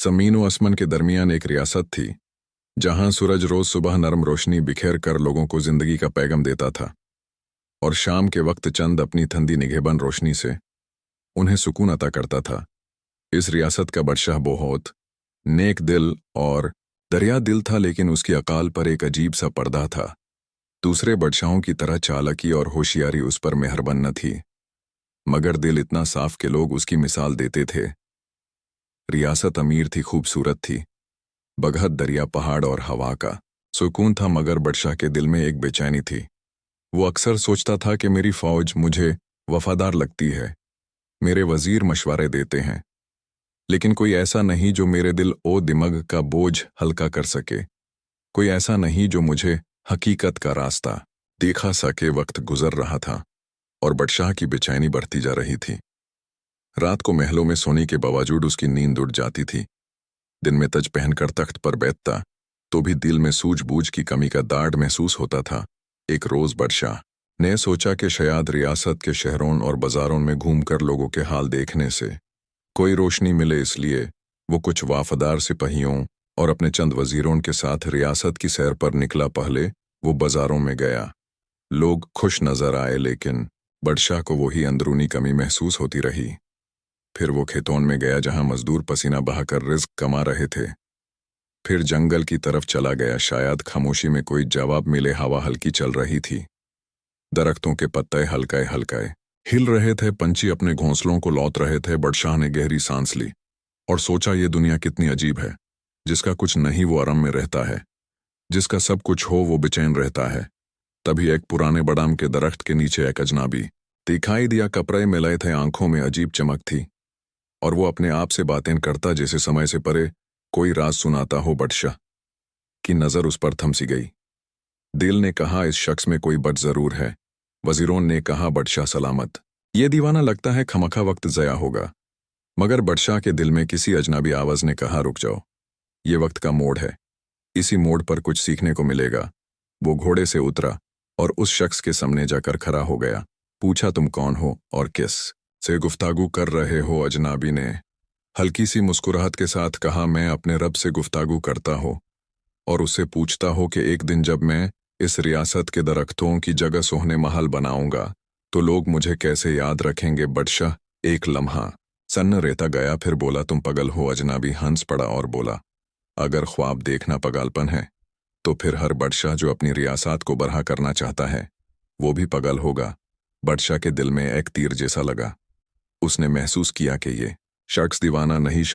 ज़मीन व आसमान के दरमियान एक रियासत थी, जहां सूरज रोज सुबह नरम रोशनी बिखेर कर लोगों को जिंदगी का पैगाम देता था, और शाम के वक्त चंद अपनी ठंडी निगहबान रोशनी से उन्हें सुकून अता करता था। इस रियासत का बादशाह बहुत नेक दिल और दरिया दिल था, लेकिन उसकी अकाल पर एक अजीब सा पर्दा था। दूसरे बादशाहों की तरह चालाकी और होशियारी उस पर मेहरबान न थी, मगर दिल इतना साफ कि लोग उसकी मिसाल देते थे। रियासत अमीर थी, खूबसूरत थी, बगहत दरिया, पहाड़ और हवा का सुकून था, मगर बादशाह के दिल में एक बेचैनी थी। वो अक्सर सोचता था कि मेरी फौज मुझे वफादार लगती है, मेरे वजीर मशवरे देते हैं, लेकिन कोई ऐसा नहीं जो मेरे दिल ओ दिमाग का बोझ हल्का कर सके, कोई ऐसा नहीं जो मुझे हकीकत का रास्ता दिखा सके। वक्त गुजर रहा था और बादशाह की बेचैनी बढ़ती जा रही थी। रात को महलों में सोने के बावजूद उसकी नींद उड़ जाती थी। दिन में तज पहनकर तख्त पर बैठता तो भी दिल में सूझबूझ की कमी का दाढ़ महसूस होता था। एक रोज बादशाह ने सोचा कि शायद रियासत के शहरों और बाजारों में घूमकर लोगों के हाल देखने से कोई रोशनी मिले, इसलिए वो कुछ वफादार सिपाहियों और अपने चंद वजीरों के साथ रियासत की सैर पर निकला। पहले वो बाजारों में गया, लोग खुश नजर आए, लेकिन बादशाह को वही अंदरूनी कमी महसूस होती रही। फिर वो खेतों में गया जहां मजदूर पसीना बहाकर रिज्क कमा रहे थे। फिर जंगल की तरफ चला गया, शायद खामोशी में कोई जवाब मिले। हवा हल्की चल रही थी, दरख्तों के पत्ते हल्के हल्के हिल रहे थे, पंछी अपने घोंसलों को लौट रहे थे। बादशाह ने गहरी सांस ली और सोचा, ये दुनिया कितनी अजीब है। जिसका कुछ नहीं वो आराम में रहता है, जिसका सब कुछ हो वो बेचैन रहता है। तभी एक पुराने बादाम के दरख्त के नीचे एक अजनबी दिखाई दिया। कपड़े मिलाए थे, आंखों में अजीब चमक थी, और वो अपने आप से बातें करता जैसे समय से परे कोई राज सुनाता हो। बादशाह की नजर उस पर थम सी गई। दिल ने कहा, इस शख्स में कोई बद जरूर है। वजीरों ने कहा, बादशाह सलामत, ये दीवाना लगता है, खमखा वक्त जया होगा। मगर बादशाह के दिल में किसी अजनबी आवाज ने कहा, रुक जाओ, ये वक्त का मोड़ है, इसी मोड़ पर कुछ सीखने को मिलेगा। वो घोड़े से उतरा और उस शख्स के सामने जाकर खड़ा हो गया। पूछा, तुम कौन हो और किस से गुफ्तागू कर रहे हो? अजनबी ने हल्की सी मुस्कुराहट के साथ कहा, मैं अपने रब से गुफ्तागू करता हूँ और उससे पूछता हूँ कि एक दिन जब मैं इस रियासत के दरख्तों की जगह सोहने महल बनाऊंगा तो लोग मुझे कैसे याद रखेंगे। बादशाह एक लम्हा सन्न रहता गया, फिर बोला, तुम पागल हो? अजनबी हंस पड़ा और बोला, अगर ख्वाब देखना पागलपन है तो फिर हर बादशाह जो अपनी रियासत को बरहा करना चाहता है वो भी पागल होगा। बादशाह के दिल में एक तीर जैसा लगा। उसने महसूस किया कि ये शख्स दीवाना नहीं,